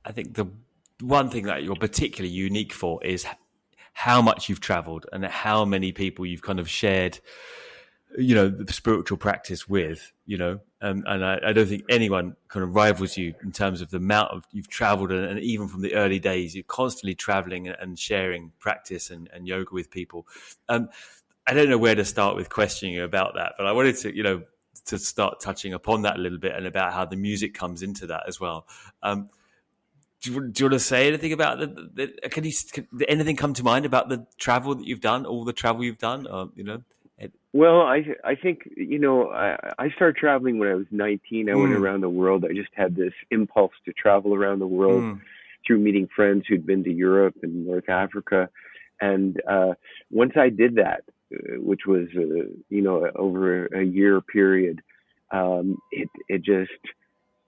I think the one thing that you're particularly unique for is how much you've traveled and how many people you've kind of shared, the spiritual practice with, and I don't think anyone kind of rivals you in terms of the amount of you've traveled, and even from the early days, you're constantly traveling and sharing practice and yoga with people. I don't know where to start with questioning you about that, but I wanted to start touching upon that a little bit and about how the music comes into that as well. Do you want to say anything about Can anything come to mind about the travel that you've done, all the travel you've done? Well, I think I started traveling when I was 19. I went Mm, around the world. I just had this impulse to travel around the world mm, through meeting friends who'd been to Europe and North Africa, and once I did that, which was over a year period,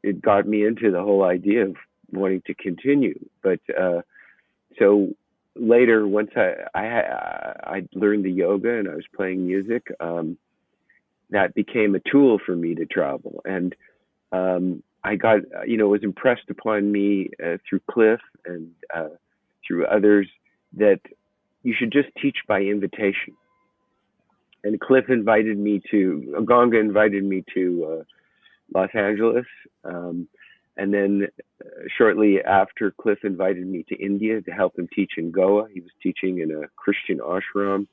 it got me into the whole idea of wanting to continue. But so later, once I learned the yoga and I was playing music, that became a tool for me to travel. And I got, it was impressed upon me through Cliff and through others that you should just teach by invitation. And Ganga invited me to Los Angeles. And then shortly after, Cliff invited me to India to help him teach in Goa. He was teaching in a Christian ashram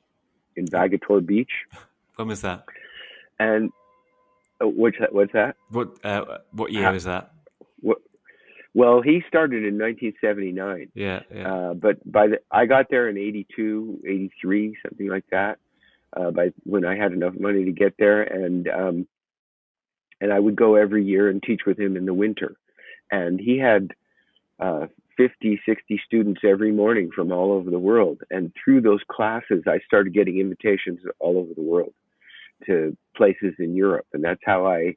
in Vagator Beach. when was that? And what's that? What year How, was that? what, well, he started in 1979. Yeah, yeah. But I got there in 82, 83, something like that. By when I had enough money to get there, and I would go every year and teach with him in the winter. And he had 50, 60 students every morning from all over the world. And through those classes, I started getting invitations all over the world to places in Europe. And that's how I,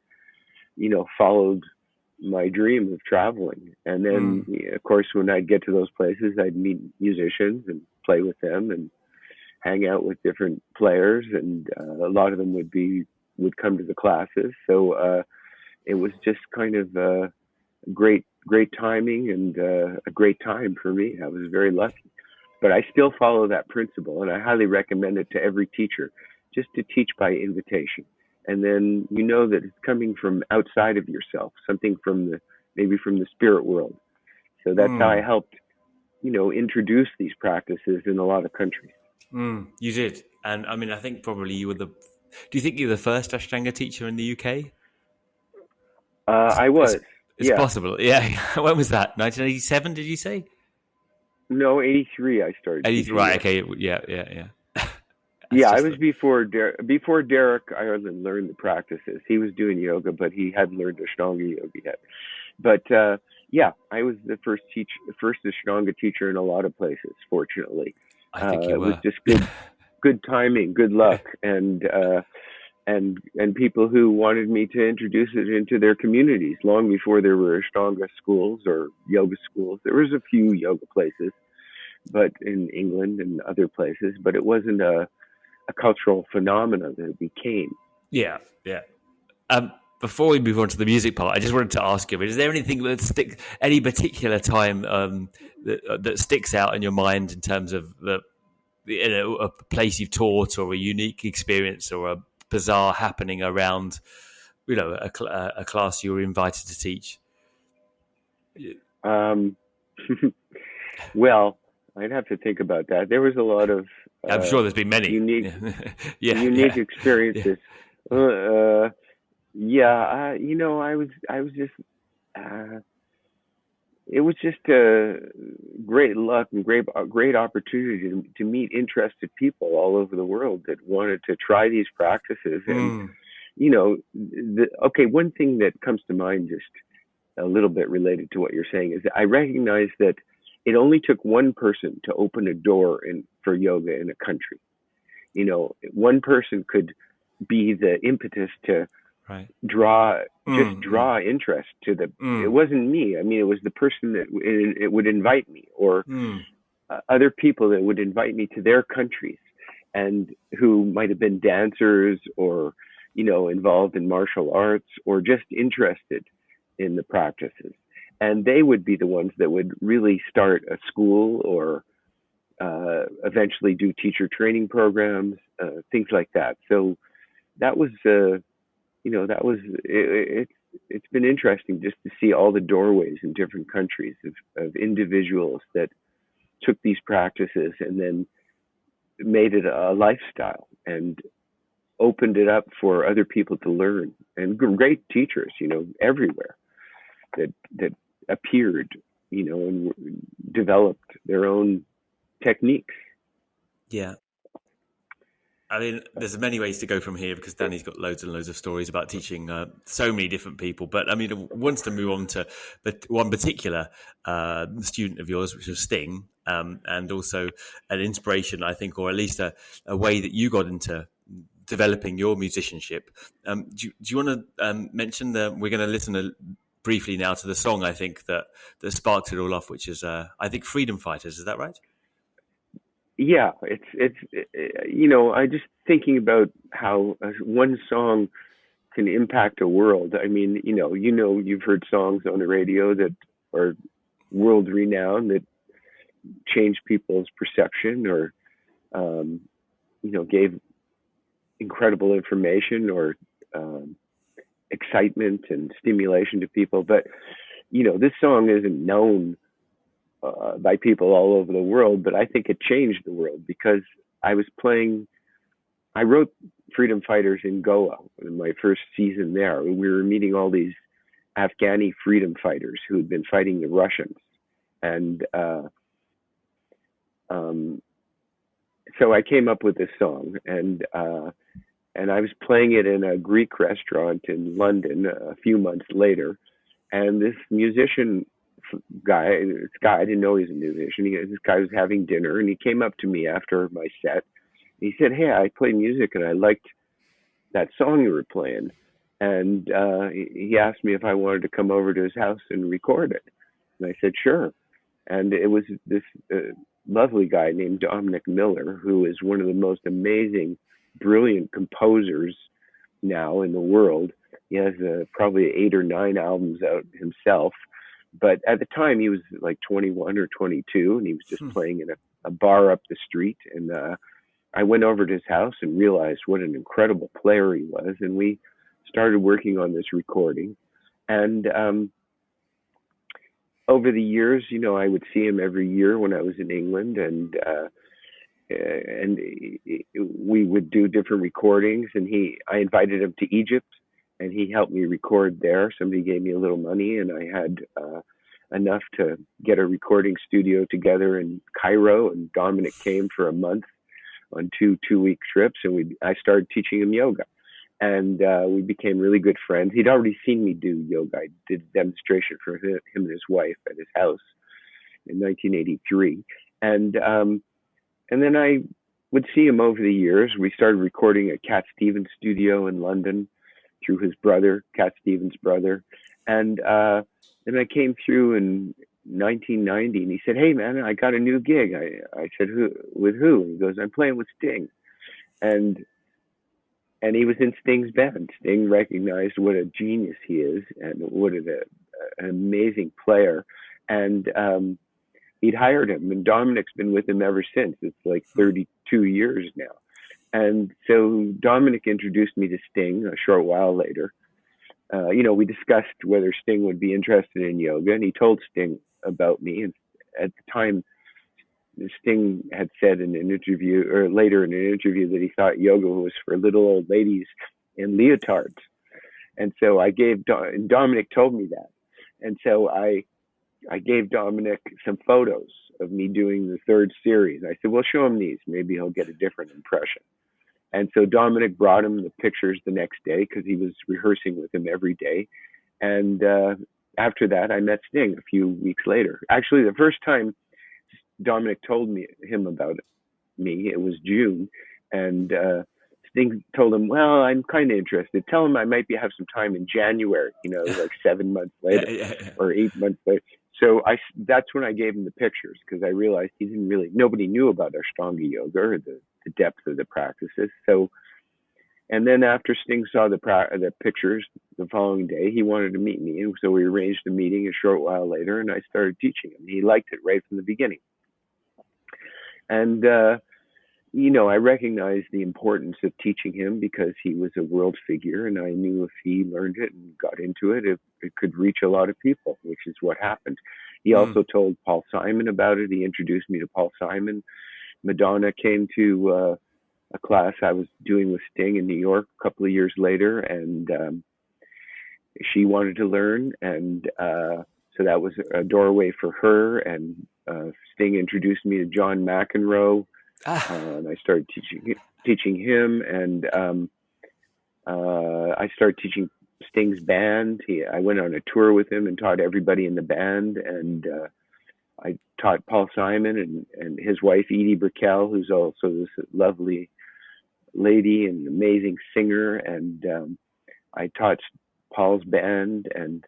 followed my dream of traveling. And then, Mm, of course, when I'd get to those places, I'd meet musicians and play with them and hang out with different players. And a lot of them would come to the classes. So it was just kind of great timing and a great time for me. I was very lucky. But I still follow that principle, and I highly recommend it to every teacher, just to teach by invitation. And then you know that it's coming from outside of yourself, something maybe from the spirit world. So that's how I mm, helped, introduce these practices in a lot of countries. you did, and I mean, I think probably you were the. Do you think you're the first Ashtanga teacher in the UK? I It's was, it's yeah. possible. Yeah. When was that? 1987? Did you say? No, 83 I started 83. teaching Right. there. Okay. Yeah. Yeah. Yeah. That's Yeah, I just was before Derek Ireland learned the practices. He was doing yoga, but he hadn't learned Ashtanga yoga yet. But yeah, I was the first Ashtanga teacher in a lot of places. Fortunately, I think you it was were. just good timing, good Yeah. luck, and people who wanted me to introduce it into their communities long before there were Ashtanga schools or yoga schools. There was a few yoga places, but in England and other places, but it wasn't a cultural phenomenon that it became. Yeah. Yeah. Before we move on to the music part, I just wanted to ask you: is there anything any particular time that sticks out in your mind in terms of a place you've taught, or a unique experience, or a bizarre happening around, a class you were invited to teach? Um, well, I'd have to think about that. There was a lot of I'm uh, sure there's been many. unique Yeah, yeah, unique yeah, yeah. experiences. Uh, yeah, I was just uh, it was just a great luck and great opportunity to meet interested people all over the world that wanted to try these practices. And Mm, okay, one thing that comes to mind, just a little bit related to what you're saying, is that I recognize that it only took one person to open a door for yoga in a country. One person could be the impetus to right. draw just Mm, mm, draw interest to the. It mm, wasn't me. I mean, it was the person that it would invite me, or mm, other people that would invite me to their countries, and who might have been dancers or involved in martial arts or just interested. in the practices. And they would be the ones that would really start a school or eventually do teacher training programs, things like that. So that was, that was, it's been interesting just to see all the doorways in different countries of individuals that took these practices and then made it a lifestyle and opened it up for other people to learn, and great teachers, everywhere that appeared, and developed their own techniques. Yeah. I mean, there's many ways to go from here because Danny's got loads and loads of stories about teaching so many different people. But I mean, I wanted to move on to one particular student of yours, which was Sting, and also an inspiration, I think, or at least a way that you got into developing your musicianship. Do you want to mention we're going to listen briefly now to the song, I think, that sparked it all off, which is, I think, Freedom Fighters. Is that right? Yeah, it's I just thinking about how one song can impact a world. I mean, you've heard songs on the radio that are world renowned that change people's perception or gave incredible information or excitement and stimulation to people. But this song isn't known by people all over the world, but I think it changed the world because I wrote Freedom Fighters in Goa in my first season there. We were meeting all these Afghani freedom fighters who had been fighting the Russians. And so I came up with this song, and I was playing it in a Greek restaurant in London a few months later. And this guy, I didn't know he was a musician. This guy was having dinner, and he came up to me after my set. He said, "Hey, I play music, and I liked that song you were playing." And he asked me if I wanted to come over to his house and record it. And I said, "Sure." And it was this lovely guy named Dominic Miller, who is one of the most amazing, brilliant composers now in the world. He has probably 8 or 9 albums out himself. But at the time, he was like 21 or 22, and he was just playing in a bar up the street. And I went over to his house and realized what an incredible player he was. And we started working on this recording. And over the years, I would see him every year when I was in England, and we would do different recordings. And I invited him to Egypt, and he helped me record there. Somebody gave me a little money, and I had enough to get a recording studio together in Cairo. And Dominic came for a month on 2-week trips, and I started teaching him yoga. And we became really good friends. He'd already seen me do yoga. I did a demonstration for him and his wife at his house in 1983. And then I would see him over the years. We started recording at Cat Stevens' studio in London through his brother, Cat Stevens' brother. And then I came through in 1990, and he said, "Hey, man, I got a new gig." I said, "With who?" He goes, "I'm playing with Sting." And he was in Sting's band. Sting recognized what a genius he is and what an amazing player. And he'd hired him, and Dominic's been with him ever since. It's like 32 years now. And so Dominic introduced me to Sting a short while later. We discussed whether Sting would be interested in yoga, and he told Sting about me. And at the time, Sting had said in an interview, or later in an interview, that he thought yoga was for little old ladies in leotards. And so and Dominic told me that. And so I gave Dominic some photos of me doing the third series. I said, "Well, show him these. Maybe he'll get a different impression." And so Dominic brought him the pictures the next day because he was rehearsing with him every day. And after that, I met Sting a few weeks later. Actually, the first time Dominic told him about me, it was June. And Sting told him, "Well, I'm kind of interested. Tell him I might have some time in January," like 7 months later or 8 months later. So that's when I gave him the pictures, because I realized nobody knew about Ashtanga yoga or the depth of the practices. So And then after Sting saw the pictures the following day, he wanted to meet me, and so we arranged a meeting a short while later, and I started teaching him. He liked it right from the beginning, and I recognized the importance of teaching him because he was a world figure, and I knew if he learned it and got into it, it could reach a lot of people, which is what happened. He also told Paul Simon about it. He introduced me to Paul Simon. Madonna came to a class I was doing with Sting in New York a couple of years later, and she wanted to learn, and so that was a doorway for her. And Sting introduced me to John McEnroe, and I started teaching him, and I started teaching Sting's band. I went on a tour with him and taught everybody in the band, and I taught Paul Simon and his wife Edie Brickell, who's also this lovely lady and amazing singer, and I taught Paul's band, and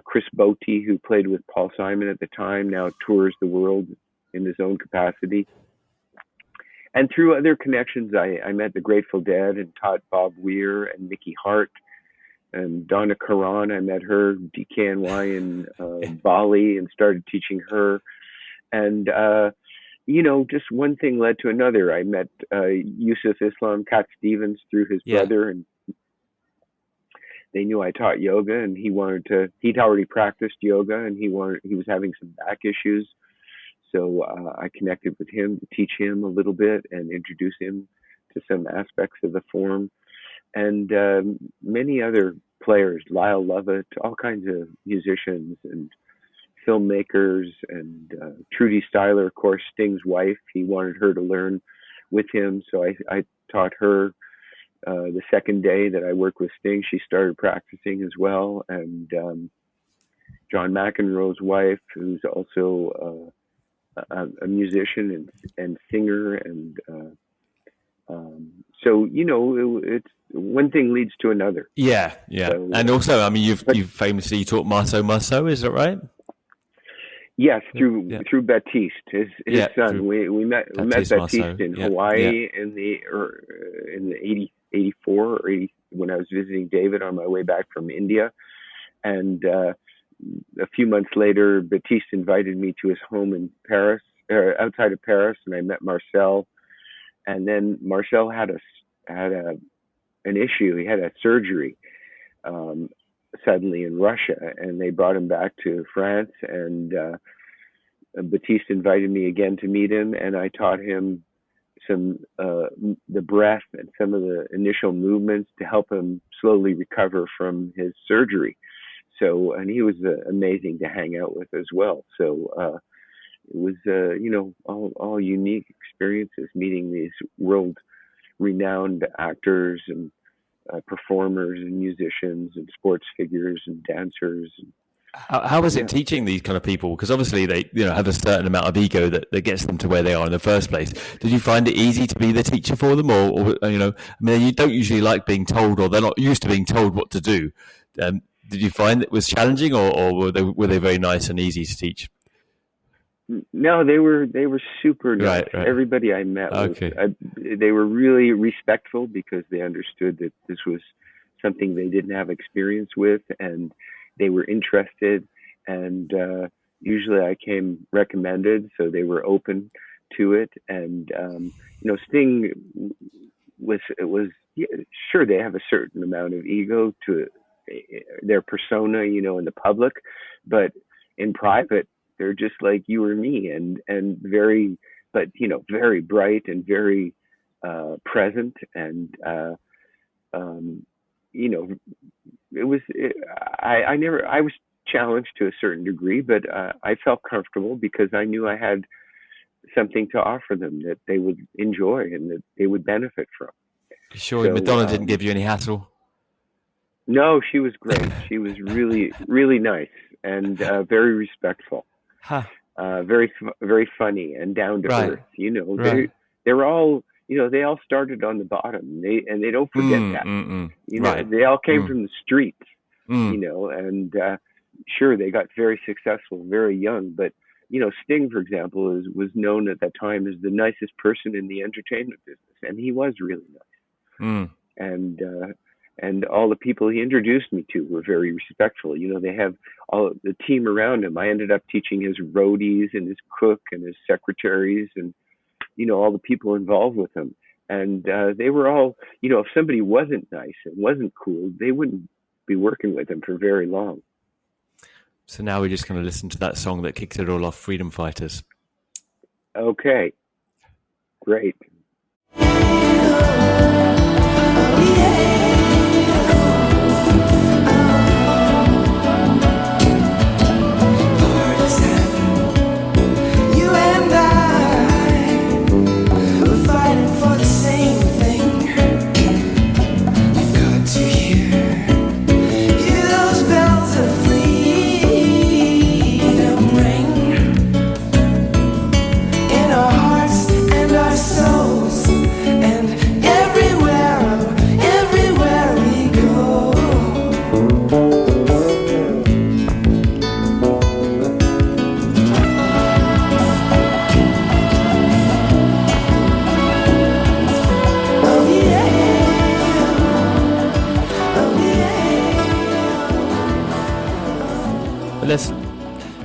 Chris Botti, who played with Paul Simon at the time, now tours the world in his own capacity. And through other connections, I met the Grateful Dead and taught Bob Weir and Mickey Hart and Donna Karan. I met her, DKNY in Bali, and started teaching her. And just one thing led to another. I met Yusuf Islam, Cat Stevens, through his brother, and they knew I taught yoga, and he'd already practiced yoga, and he was having some back issues. So I connected with him to teach him a little bit and introduce him to some aspects of the form. And many other players, Lyle Lovett, all kinds of musicians and filmmakers, and Trudy Styler, of course, Sting's wife. He wanted her to learn with him, so I taught her. The second day that I worked with Sting, she started practicing as well. And John McEnroe's wife, who's also a musician and singer, and so it's one thing leads to another. Yeah. So, and also, I mean, you've famously taught Marceau, is that right? Yes, through Baptiste, his son. We met Baptiste in Hawaii in the 84 or 80 when I was visiting David on my way back from India, and a few months later, Baptiste invited me to his home in Paris, outside of Paris, and I met Marcel. And then Marcel had an issue. He had a surgery suddenly in Russia, and they brought him back to France. And Baptiste invited me again to meet him, and I taught him some the breath and some of the initial movements to help him slowly recover from his surgery. So, and he was amazing to hang out with as well. So it was, all unique experiences, meeting these world-renowned actors and performers and musicians and sports figures and dancers. How was it teaching these kind of people? Because obviously they, have a certain amount of ego that gets them to where they are in the first place. Did you find it easy to be the teacher for them, or I mean, you don't usually like being told, or they're not used to being told what to do. Did you find it was challenging, or were they very nice and easy to teach? No, they were super nice. Right. Everybody I met they were really respectful because they understood that this was something they didn't have experience with, and they were interested. And usually I came recommended, so they were open to it. And Sting was sure, they have a certain amount of ego to their persona, in the public, but in private they're just like you or me, and very bright and very present, and I was challenged to a certain degree, but I felt comfortable because I knew I had something to offer them that they would enjoy and that they would benefit from. Sure, so, Madonna didn't give you any hassle? No, she was great. She was really, really nice and very respectful. Huh. Very, very funny and down to earth. They were all, they all started on the bottom. They don't forget that. They all came from the streets. And sure, they got very successful very young. But Sting, for example, was known at that time as the nicest person in the entertainment business, and he was really nice. and all the people he introduced me to were very respectful. You know, they have all the team around him. I ended up teaching his roadies and his cook and his secretaries and all the people involved with him. And they were all, if somebody wasn't nice and wasn't cool, they wouldn't be working with him for very long. So now we're just going to listen to that song that kicked it all off, Freedom Fighters. Okay, great.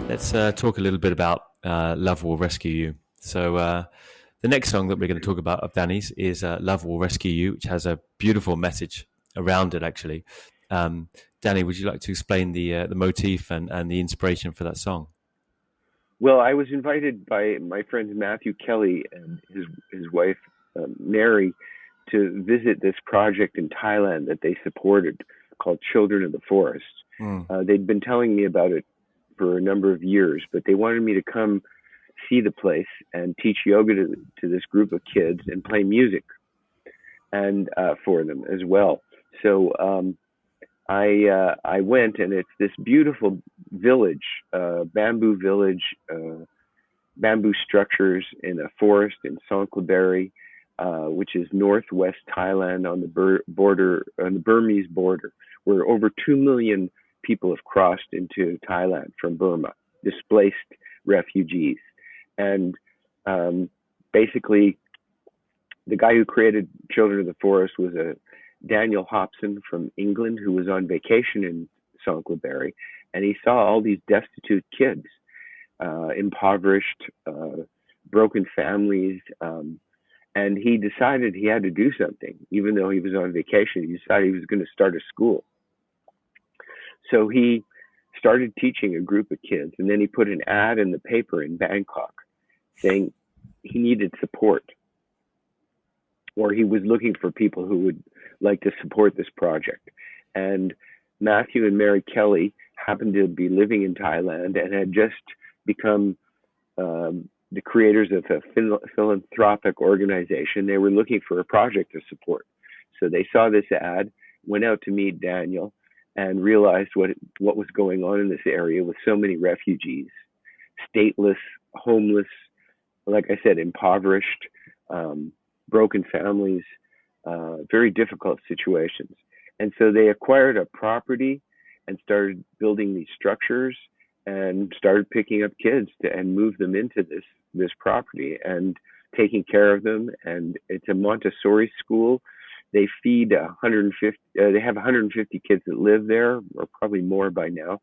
Let's talk a little bit about Love Will Rescue You. So the next song that we're going to talk about of Danny's is Love Will Rescue You, which has a beautiful message around it, actually. Danny, would you like to explain the motif and the inspiration for that song? Well, I was invited by my friends Matthew Kelly and his wife Mary to visit this project in Thailand that they supported called Children of the Forest. They'd been telling me about it for a number of years, but they wanted me to come see the place and teach yoga to this group of kids and play music and for them as well. So I went, and it's this beautiful village, bamboo village, bamboo structures in a forest in Songkhlaberi, which is northwest Thailand on the Burmese border, where over 2 million people have crossed into Thailand from Burma, displaced refugees. And basically, the guy who created Children of the Forest was a Daniel Hobson from England who was on vacation in Songkhlaberi, and he saw all these destitute kids, impoverished, broken families, and he decided he had to do something. Even though he was on vacation, he decided he was going to start a school. So he started teaching a group of kids, and then he put an ad in the paper in Bangkok saying he needed support, or he was looking for people who would like to support this project. And Matthew and Mary Kelly happened to be living in Thailand and had just become the creators of a philanthropic organization. They were looking for a project to support. So they saw this ad, went out to meet Daniel, and realized what was going on in this area with so many refugees, stateless, homeless, like I said, impoverished, broken families, very difficult situations. And so they acquired a property and started building these structures and started picking up kids and move them into this property and taking care of them. And it's a Montessori school. They feed 150. They have 150 kids that live there, or probably more by now.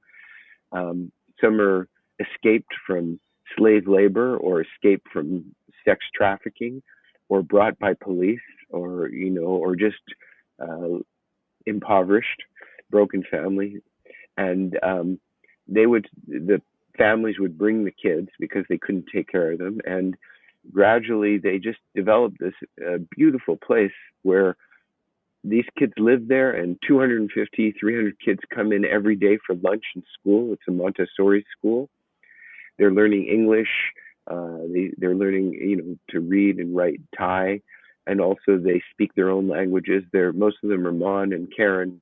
Some are escaped from slave labor, or escaped from sex trafficking, or brought by police, or or just impoverished, broken families. And the families would bring the kids because they couldn't take care of them, and gradually they just developed this beautiful place where these kids live there, and 250, 300 kids come in every day for lunch and school. It's a Montessori school. They're learning English. They're learning, to read and write Thai, and also they speak their own languages. Most of them are Mon and Karen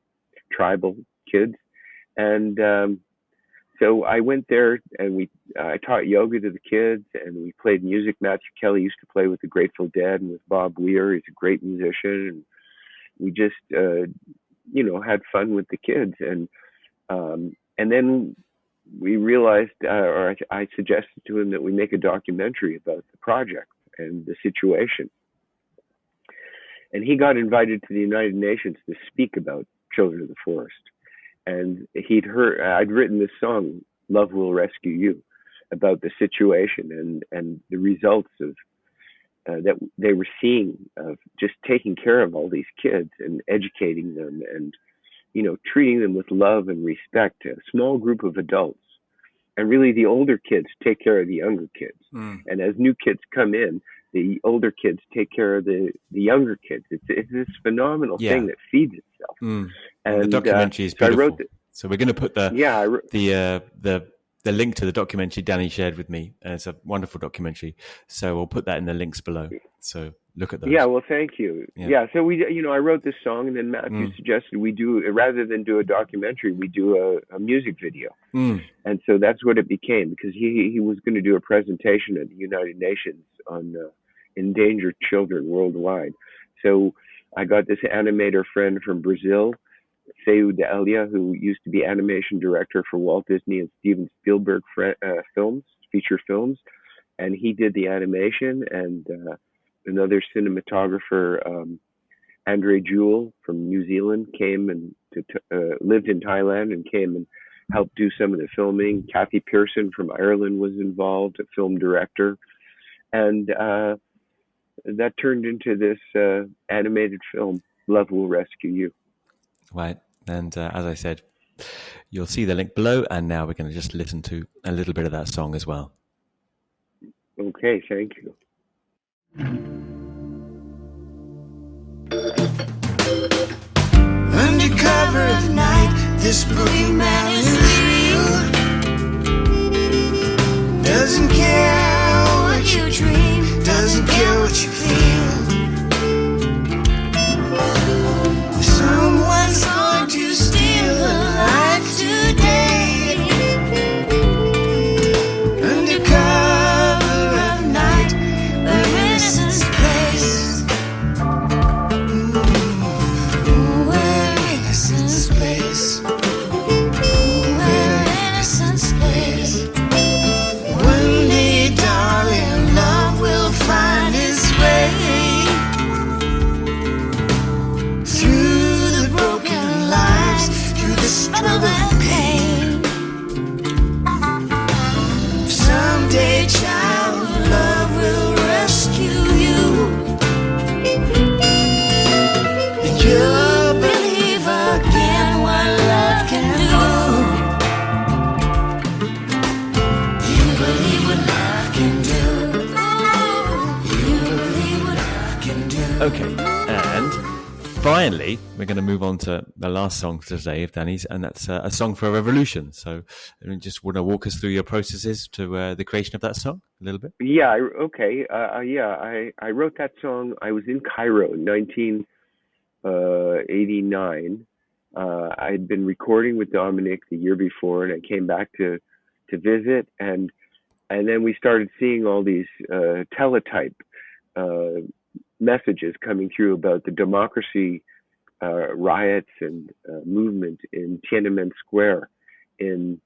tribal kids, and so I went there and I taught yoga to the kids, and we played music. Matthew Kelly used to play with the Grateful Dead and with Bob Weir. He's a great musician, and we just had fun with the kids, and then we realized, or I suggested to him that we make a documentary about the project and the situation. and he got invited to the United Nations to speak about children of the forest. And I'd written this song, "Love Will Rescue You," about the situation and the results of that they were seeing of just taking care of all these kids and educating them and treating them with love and respect. A small group of adults, and really the older kids take care of the younger kids. And as new kids come in, the older kids take care of the younger kids. It's this phenomenal thing that feeds itself. And the documentary is beautiful. So we're going to put the link to the documentary Danny shared with me. It's a wonderful documentary. So we'll put that in the links below. So look at those. Yeah, well, thank you. Yeah, so I wrote this song, and then Matthew suggested we do, rather than do a documentary, we do a music video. And so that's what it became, because he was going to do a presentation at the United Nations on endangered children worldwide. So I got this animator friend from Brazil, Seu de Elia, who used to be animation director for Walt Disney and Steven Spielberg feature films, and he did the animation. And another cinematographer, Andre Jewell from New Zealand, came and lived in Thailand and came and helped do some of the filming. Kathy Pearson from Ireland was involved, a film director, and that turned into this animated film, "Love Will Rescue You." Right. And as I said, you'll see the link below. And now we're going to just listen to a little bit of that song as well. Okay, thank you. Under cover of night, this boogeyman is real. Doesn't care what you dream, doesn't care what you feel. Someone's going to steal a life today. Under cover of night, where innocence plays. Where innocence plays. Where innocence plays. One day, darling, love will find its way through the broken lives, through the struggle and pain. Someday, child, love will rescue you, and you'll believe again what love can do. You believe what love can do. You believe what love can do. Okay. And finally, we're going to move on to the last song for today of Danny's, and that's a song for a revolution. So you just want to walk us through your processes to the creation of that song a little bit? Yeah, okay. I wrote that song. I was in Cairo in 1989. I'd been recording with Dominic the year before, and I came back to visit, and then we started seeing all these teletype messages coming through about the democracy riots and movement in Tiananmen Square in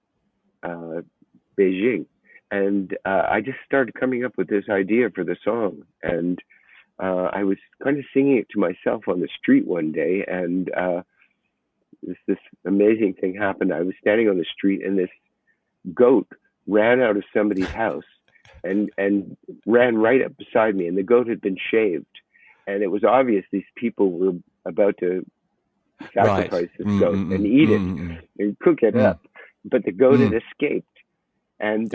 Beijing. And I just started coming up with this idea for the song. And I was kind of singing it to myself on the street one day, and this amazing thing happened. I was standing on the street, and this goat ran out of somebody's house and ran right up beside me, and the goat had been shaved. And it was obvious these people were about to sacrifice this goat and eat it and cook it up. But the goat had escaped. And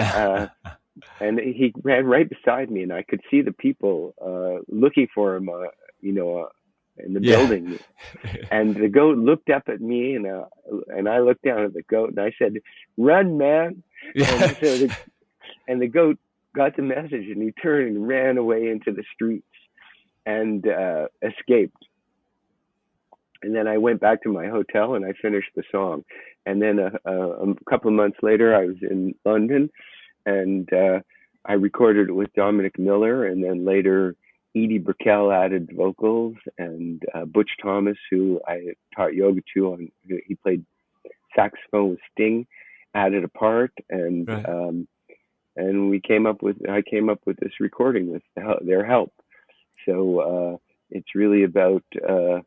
he ran right beside me, and I could see the people looking for him, in the building. And the goat looked up at me, and I looked down at the goat, and I said, "Run, man!" And the goat got the message, and he turned and ran away into the streets and escaped. And then I went back to my hotel and I finished the song. And then a couple of months later, I was in London, and I recorded it with Dominic Miller, and then later Edie Brickell added vocals, and Butch Thomas, who I taught yoga to, he played saxophone with Sting, added a part, and and I came up with this recording with their help. So it's really about you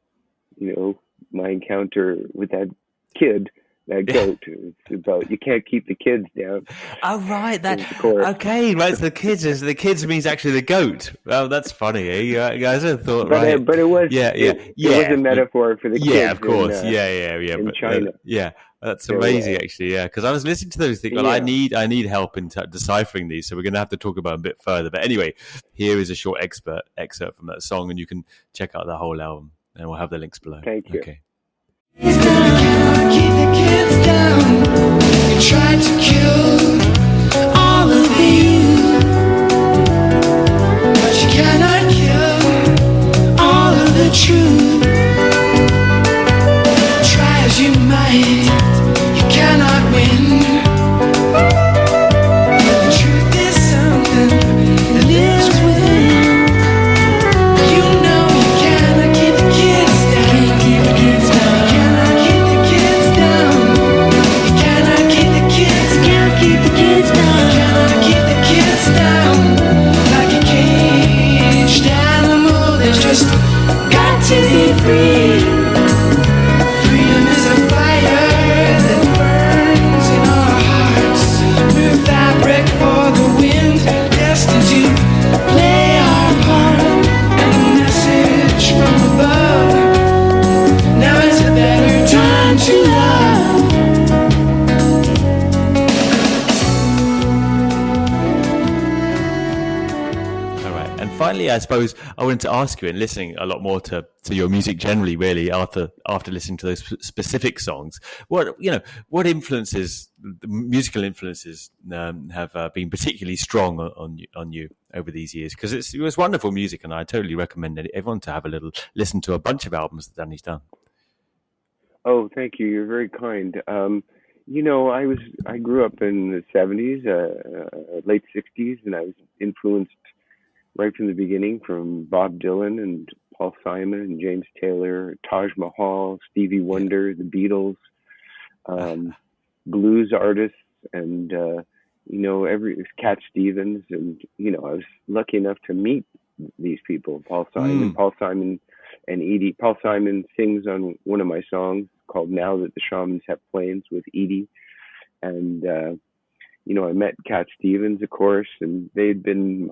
know, my encounter with that kid, that goat. It's about you can't keep the kids down. Oh right, that Is the chorus. okay. Right, so the kids means actually the goat. Oh, that's funny. Eh? You guys have thought right. But it was it was a metaphor for the yeah, kids of course. in But China. yeah, that's So amazing actually. Yeah, because I was listening to those things. Well, yeah. I need help in deciphering these, so we're going to have to talk about them a bit further. But anyway, here is a short excerpt from that song, and you can check out the whole album, and we'll have the links below. Thank you. Okay. You cannot keep the kids down. You tried to kill all of you, but you cannot kill all of the truth. Try as you might, you cannot win. The truth is something that lives within. You know you cannot keep the kids down. You cannot keep the kids down. You cannot keep the kids down. You cannot keep the kids down. Like a caged animal, there's just got to be free. Freedom is a fire that burns in our hearts. We're fabric for the wind, destined to play our part. And a message from above. Now is a better time to love. All right. And finally, I suppose I wanted to ask you, and listening a lot more to your music generally, really, after listening to those specific songs, what influences, the musical influences, have been particularly strong on you over these years? Because it was wonderful music, and I totally recommend everyone to have a little listen to a bunch of albums that Danny's done. Oh, thank you. You're very kind. I grew up in the '70s, late '60s, and I was influenced right from the beginning from Bob Dylan and Paul Simon and James Taylor, Taj Mahal, Stevie Wonder, the Beatles, blues artists, and every Cat Stevens, and I was lucky enough to meet these people, Paul Simon and Edie. Paul Simon sings on one of my songs called "Now That the Shamans Have Planes" with Edie, and I met Cat Stevens, of course, and they'd been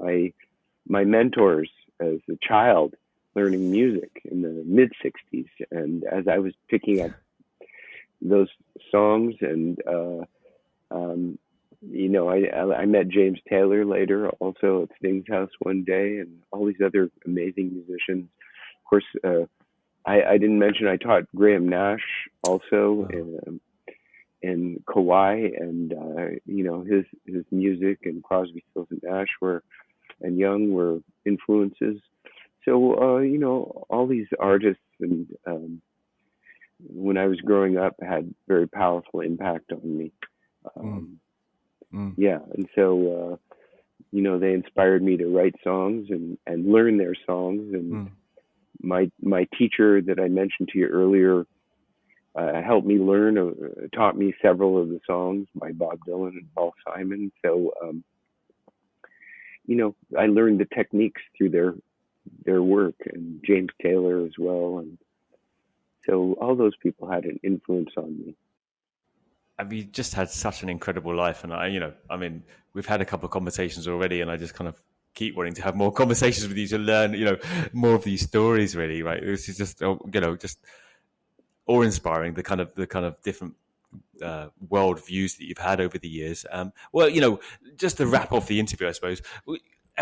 my mentors as a child learning music in the mid '60s. And as I was picking up those songs, and I met James Taylor later, also at Sting's house one day, and all these other amazing musicians. Of course, I didn't mention I taught Graham Nash also in Kauai, and his music and Crosby, Stills and Nash and Young were influences. So all these artists, and when I was growing up, had very powerful impact on me. Yeah, and so they inspired me to write songs and learn their songs. And my teacher that I mentioned to you earlier helped me learn, taught me several of the songs by Bob Dylan and Paul Simon. So I learned the techniques through their work, and James Taylor as well. And so all those people had an influence on me. I mean, you just had such an incredible life, and we've had a couple of conversations already, and I just kind of keep wanting to have more conversations with you to learn, more of these stories. Really, right? This is just, just awe-inspiring. The kind of different world views that you've had over the years. Just to wrap off the interview, I suppose.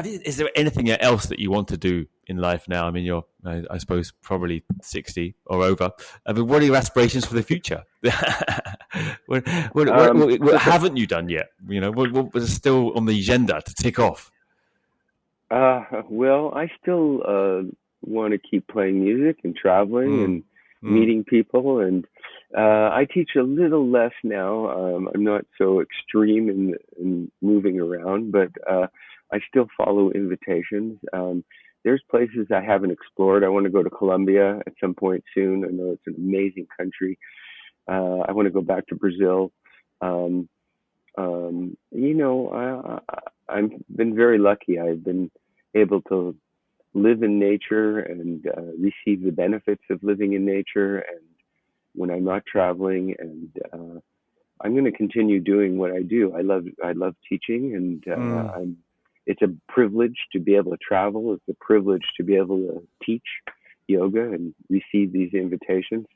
Is there anything else that you want to do in life now? I mean, you're, I suppose, probably 60 or over. I mean, what are your aspirations for the future? what haven't you done yet? What was still on the agenda to tick off? Well, I still want to keep playing music and traveling and meeting people. And I teach a little less now. I'm not so extreme in moving around, but I still follow invitations. There's places I haven't explored. I want to go to Colombia at some point soon. I know it's an amazing country. I want to go back to Brazil. I've been very lucky. I've been able to live in nature and receive the benefits of living in nature, and when I'm not traveling. And I'm going to continue doing what I do. I love teaching, and it's a privilege to be able to travel. It's a privilege to be able to teach yoga and receive these invitations.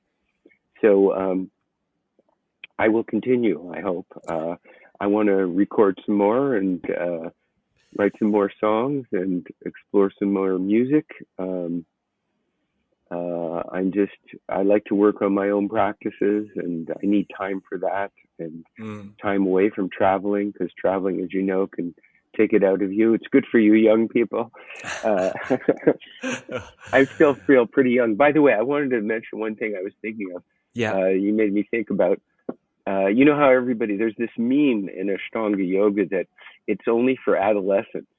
So I will continue, I hope. I want to record some more and write some more songs and explore some more music. I like to work on my own practices, and I need time for that, and time away from traveling, because traveling, as you know, can take it out of you. It's good for you young people. I still feel pretty young. By the way, I wanted to mention one thing I was thinking of. Yeah. You made me think about, you know how there's this meme in Ashtanga yoga that it's only for adolescents,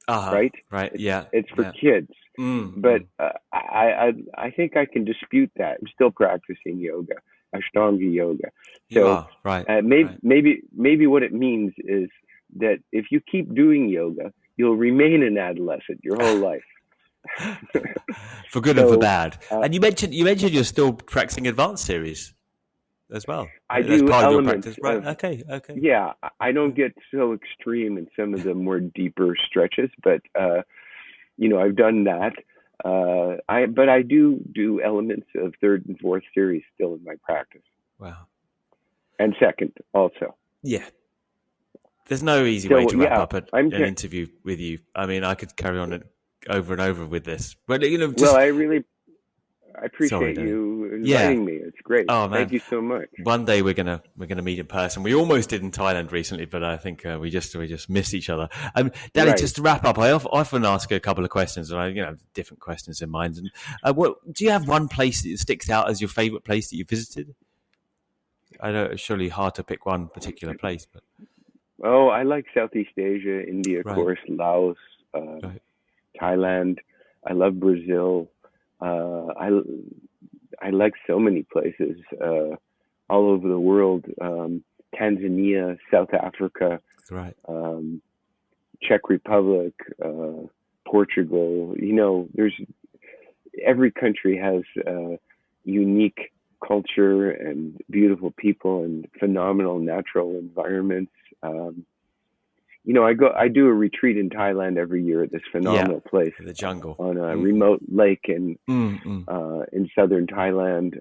right? Right. It's for kids. But I think I can dispute that. I'm still practicing yoga, Ashtanga yoga. So maybe what it means is that if you keep doing yoga, you'll remain an adolescent your whole life. For good and for bad. And you mentioned you're still practicing advanced series as well. I That's do part elements of your practice, right? Okay. Yeah, I don't get so extreme in some of the more deeper stretches, but I've done that. But I do elements of third and fourth series still in my practice. Wow. And second also. Yeah. There's no easy way to wrap up an interview with you. I mean, I could carry on over and over with this, but I appreciate you inviting me. It's great. Oh, man. Thank you so much. One day we're gonna meet in person. We almost did in Thailand recently, but I think we just missed each other. Danny, just to wrap up, I often ask a couple of questions, and I have different questions in mind. And do you have one place that sticks out as your favorite place that you visited? I know it's surely hard to pick one particular place, but I like Southeast Asia, India, of course, Laos, Thailand. I love Brazil. I like so many places all over the world. Tanzania, South Africa, Czech Republic, Portugal. There's every country has unique culture and beautiful people and phenomenal natural environments. I do a retreat in Thailand every year at this phenomenal place, the jungle, on a remote lake in southern Thailand.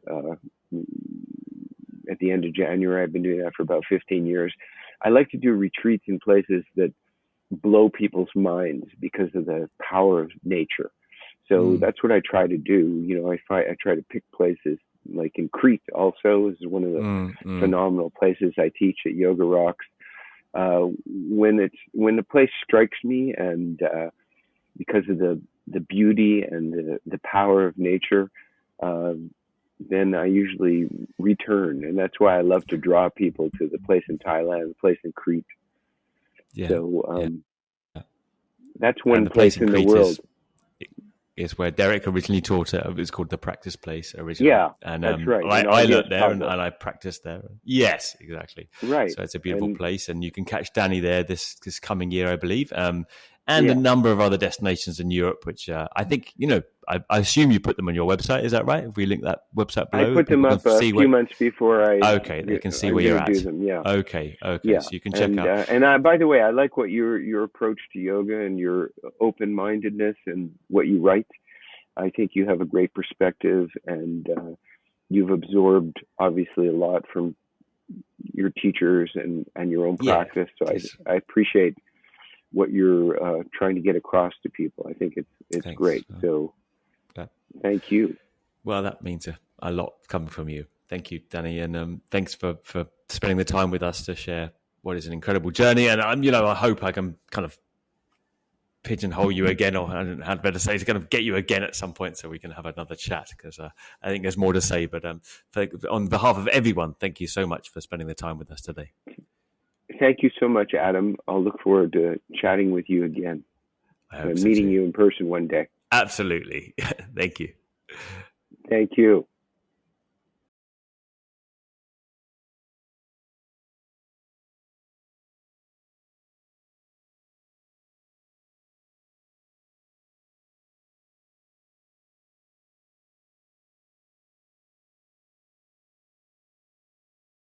At the end of January, I've been doing that for about 15 years. I like to do retreats in places that blow people's minds because of the power of nature. So that's what I try to do. I try to pick places like in Crete. Also, is one of the phenomenal places I teach at Yoga Rocks. When the place strikes me, and because of the beauty and the power of nature, then I usually return, and that's why I love to draw people to the place in Thailand, the place in Crete. That's one place in the world. Is where Derek originally taught it. It was called the Practice Place originally. Yeah, and that's right. I learned there and I practiced there. Yes, exactly. Right. So it's a beautiful place, and you can catch Danny there this coming year, I believe. And a number of other destinations in Europe, which I think, I assume you put them on your website. Is that right? If we link that website below, I put them up a few months before I. Okay, they can see where you're at. Do them, yeah. Okay, yeah. So you can check out. And by the way, I like what your approach to yoga and your open-mindedness and what you write. I think you have a great perspective, and you've absorbed obviously a lot from your teachers and your own practice. So I appreciate what you're trying to get across to people. I think it's great. So thank you. Well, that means a lot coming from you. Thank you, Danny, and thanks for spending the time with us to share what is an incredible journey. And I hope I can kind of pigeonhole you again, or I don't know how better to say, to kind of get you again at some point so we can have another chat, because I think there's more to say. But on behalf of everyone, thank you so much for spending the time with us today. Thank you so much, Adam. I'll look forward to chatting with you again. Meeting you in person one day. Absolutely. Thank you. Thank you.